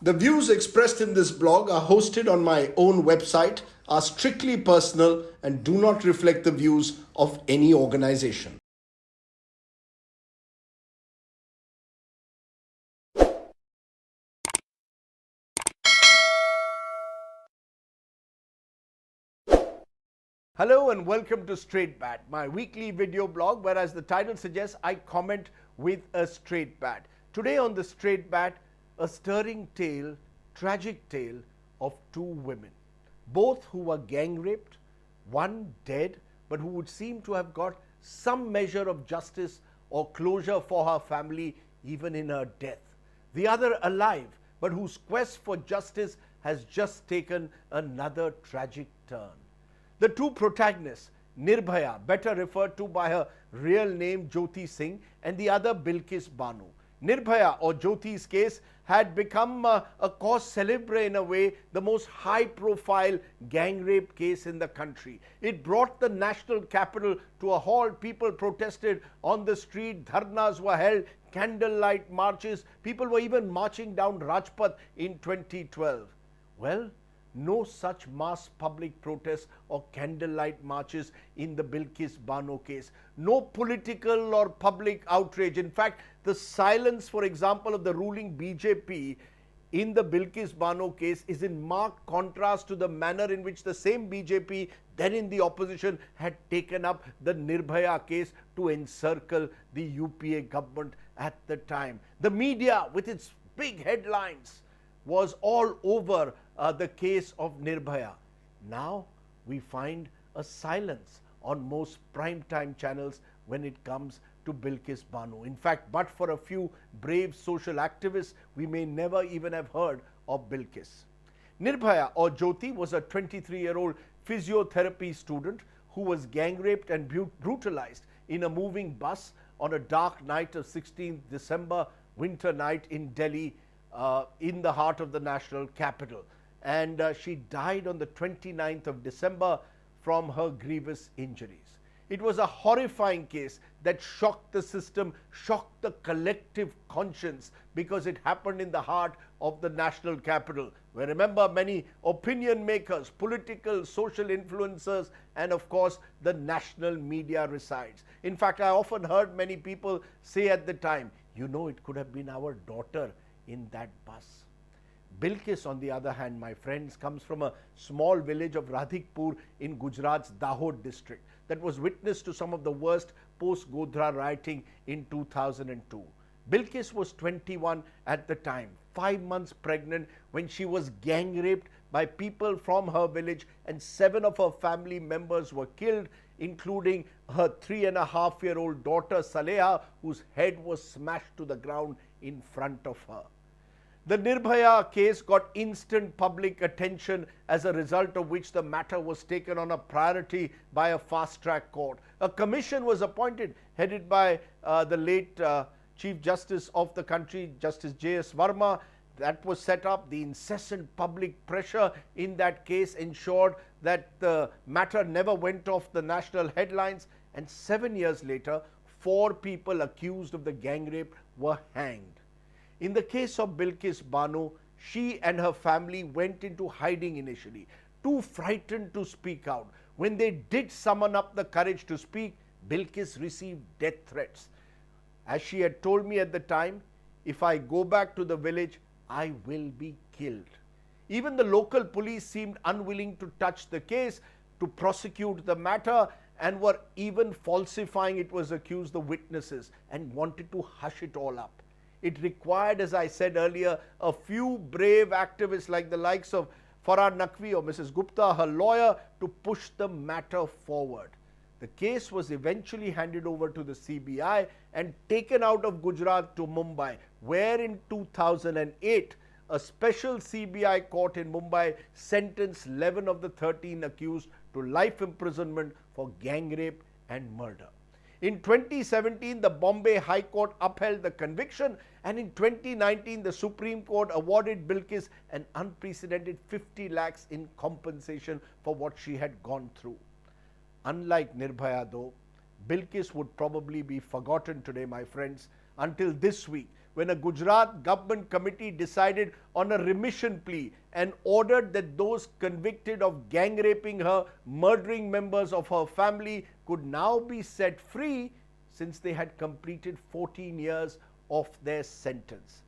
The views expressed in this blog are hosted on my own website, are strictly personal, and do not reflect the views of any organization. Hello and welcome to Straight Bat, my weekly video blog where, as the title suggests, I comment with a straight bat. Today on the Straight Bat, a stirring tale, tragic tale of two women, both who were gang raped, one dead, but who would seem to have got some measure of justice or closure for her family even in her death. The other alive, but whose quest for justice has just taken another tragic turn. The two protagonists, Nirbhaya, better referred to by her real name Jyoti Singh, and the other Bilkis Bano. Nirbhaya, or Jyoti's case, had become a cause célèbre in a way, the most high-profile gang rape case in the country. It brought the national capital to a halt. People protested on the street, dharnas were held, candlelight marches. People were even marching down Rajpath in 2012. Well, no such mass public protests or candlelight marches in the Bilkis Bano case. No political or public outrage. In fact, the silence, for example, of the ruling BJP in the Bilkis Bano case is in marked contrast to the manner in which the same BJP, then in the opposition, had taken up the Nirbhaya case to encircle the UPA government at the time. The media, with its big headlines, was all over the case of Nirbhaya. Now we find a silence on most primetime channels when it comes to Bilkis Bano. In fact, but for a few brave social activists, we may never even have heard of Bilkis. Nirbhaya, or Jyoti, was a 23-year-old physiotherapy student who was gang raped and brutalized in a moving bus on a dark night of 16th December, winter night in Delhi, in the heart of the national capital. And she died on the 29th of December from her grievous injuries. It was a horrifying case that shocked the system, shocked the collective conscience, because it happened in the heart of the national capital, where, remember, many opinion makers, political, social influencers, and of course the national media resides. In fact, I often heard many people say at the time, you know, it could have been our daughter in that bus. Bilkis, on the other hand, my friends, comes from a small village of Radhikpur in Gujarat's Dahod district that was witness to some of the worst post-Godhra rioting in 2002. Bilkis was 21 at the time, 5 months pregnant, when she was gang raped by people from her village, and 7 of her family members were killed, including her 3.5-year-old daughter Saleha, whose head was smashed to the ground in front of her. The Nirbhaya case got instant public attention, as a result of which the matter was taken on a priority by a fast-track court. A commission was appointed, headed by the late Chief Justice of the country, Justice J.S. Verma. That was set up. The incessant public pressure in that case ensured that the matter never went off the national headlines, and 7 years later, 4 people accused of the gang rape were hanged. In the case of Bilkis Bano, she and her family went into hiding initially, too frightened to speak out. When they did summon up the courage to speak, Bilkis received death threats. As she had told me at the time, if I go back to the village, I will be killed. Even the local police seemed unwilling to touch the case, to prosecute the matter, and were even falsifying, it was accused, the witnesses, and wanted to hush it all up. It required, as I said earlier, a few brave activists like the likes of Farah Naqvi or Mrs. Gupta, her lawyer, to push the matter forward. The case was eventually handed over to the CBI and taken out of Gujarat to Mumbai, where in 2008, a special CBI court in Mumbai sentenced 11 of the 13 accused to life imprisonment for gang rape and murder. In 2017, the Bombay High Court upheld the conviction, and in 2019, the Supreme Court awarded Bilkis an unprecedented 50 lakhs in compensation for what she had gone through. Unlike Nirbhaya, though, Bilkis would probably be forgotten today, my friends, until this week, when a Gujarat government committee decided on a remission plea and ordered that those convicted of gang raping her, murdering members of her family could now be set free since they had completed 14 years of their sentence.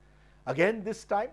Again this time,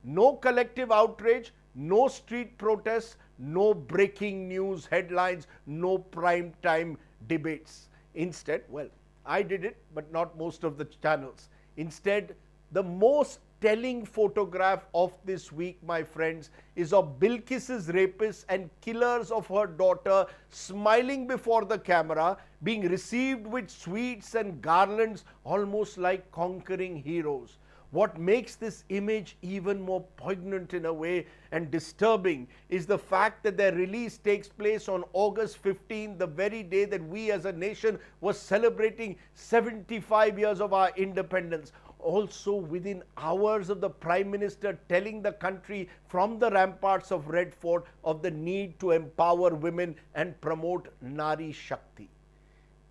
no collective outrage, no street protests, no breaking news headlines, no prime time debates. Instead, well, I did it, but not most of the channels. Instead, the most telling photograph of this week, my friends, is of Bilkis's rapists and killers of her daughter smiling before the camera, being received with sweets and garlands, almost like conquering heroes. What makes this image even more poignant in a way and disturbing is the fact that their release takes place on August 15, the very day that we as a nation were celebrating 75 years of our independence. Also within hours of the Prime Minister telling the country from the ramparts of Red Fort of the need to empower women and promote Nari Shakti.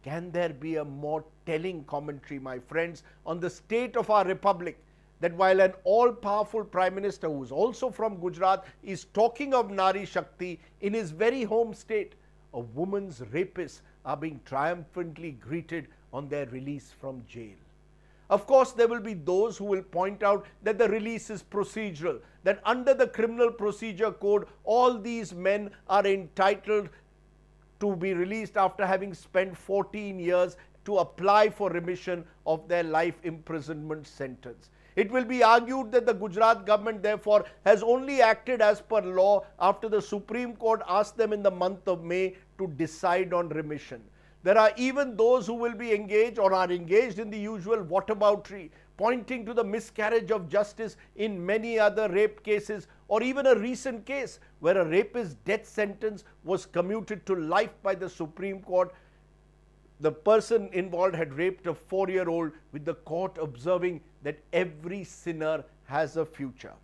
Can there be a more telling commentary, my friends, on the state of our republic, that while an all-powerful Prime Minister who is also from Gujarat is talking of Nari Shakti, in his very home state, a woman's rapists are being triumphantly greeted on their release from jail? Of course, there will be those who will point out that the release is procedural, that under the Criminal Procedure Code, all these men are entitled to be released after having spent 14 years to apply for remission of their life imprisonment sentence. It will be argued that the Gujarat government therefore has only acted as per law after the Supreme Court asked them in the month of May to decide on remission. There are even those who will be engaged or are engaged in the usual whataboutery, pointing to the miscarriage of justice in many other rape cases, or even a recent case where a rapist's death sentence was commuted to life by the Supreme Court. The person involved had raped a 4-year-old, with the court observing that every sinner has a future.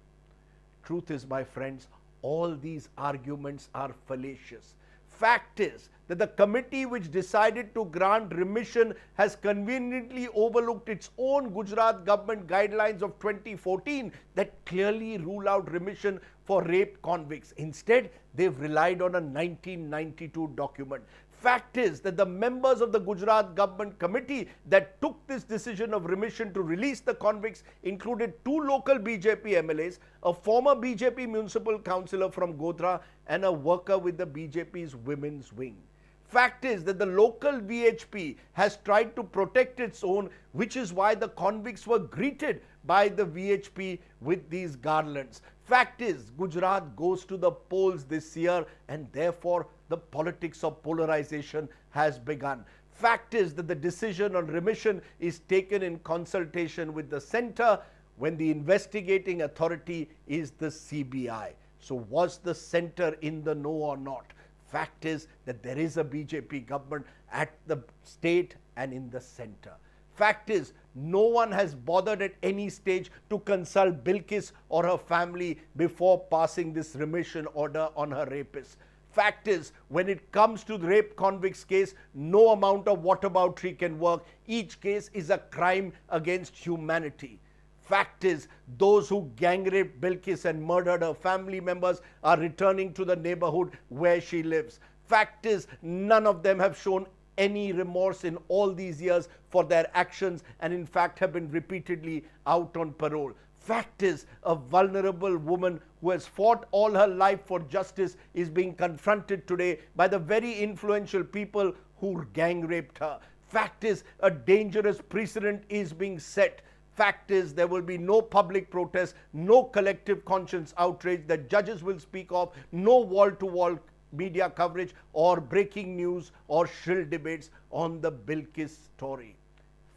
Truth is, my friends, all these arguments are fallacious. Fact is that the committee which decided to grant remission has conveniently overlooked its own Gujarat government guidelines of 2014 that clearly rule out remission for rape convicts. Instead, they've relied on a 1992 document. Fact is that the members of the Gujarat government committee that took this decision of remission to release the convicts included 2 local BJP MLAs, a former BJP municipal councillor from Godhra, and a worker with the BJP's women's wing. Fact is that the local VHP has tried to protect its own, which is why the convicts were greeted by the VHP with these garlands. Fact is, Gujarat goes to the polls this year, and therefore the politics of polarization has begun. Fact is that the decision on remission is taken in consultation with the centre when the investigating authority is the CBI. So was the centre in the know or not? Fact is that there is a BJP government at the state and in the centre. Fact is, no one has bothered at any stage to consult Bilkis or her family before passing this remission order on her rapists. Fact is, when it comes to the rape convicts case, no amount of whataboutery can work. Each case is a crime against humanity. Fact is, those who gang raped Bilkis and murdered her family members are returning to the neighborhood where she lives. Fact is, none of them have shown any remorse in all these years for their actions, and in fact have been repeatedly out on parole. Fact is, a vulnerable woman who has fought all her life for justice is being confronted today by the very influential people who gang raped her. Fact is, a dangerous precedent is being set. Fact is, there will be no public protest, no collective conscience outrage that judges will speak of, no wall-to-wall media coverage or breaking news or shrill debates on the Bilkis story.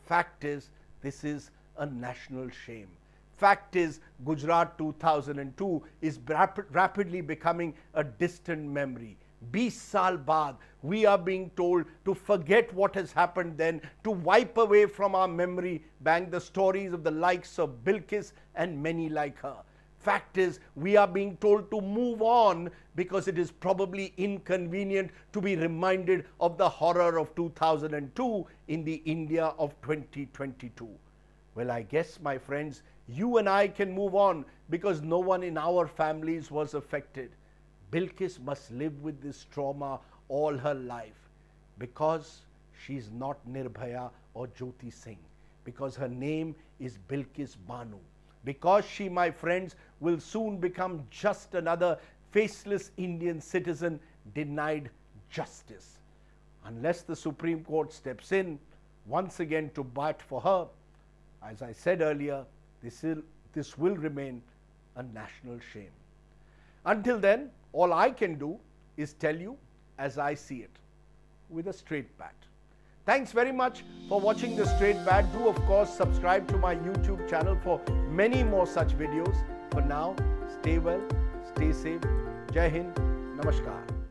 Fact is, this is a national shame. Fact is, Gujarat 2002 is rapidly becoming a distant memory. 20 saal baad, we are being told to forget what has happened then, to wipe away from our memory bank the stories of the likes of Bilkis and many like her. Fact is, we are being told to move on because it is probably inconvenient to be reminded of the horror of 2002 in the India of 2022. Well, I guess, my friends, you and I can move on because no one in our families was affected. Bilkis must live with this trauma all her life because she's not Nirbhaya or Jyoti Singh, because her name is Bilkis Bano, because she, my friends, will soon become just another faceless Indian citizen denied justice. Unless the Supreme Court steps in once again to bat for her, as I said earlier, this will remain a national shame. Until then, all I can do is tell you as I see it, with a straight bat. Thanks very much for watching The Straight Bat. Do, of course, subscribe to my YouTube channel for many more such videos. For now, stay well, stay safe. Jai Hind, Namaskar.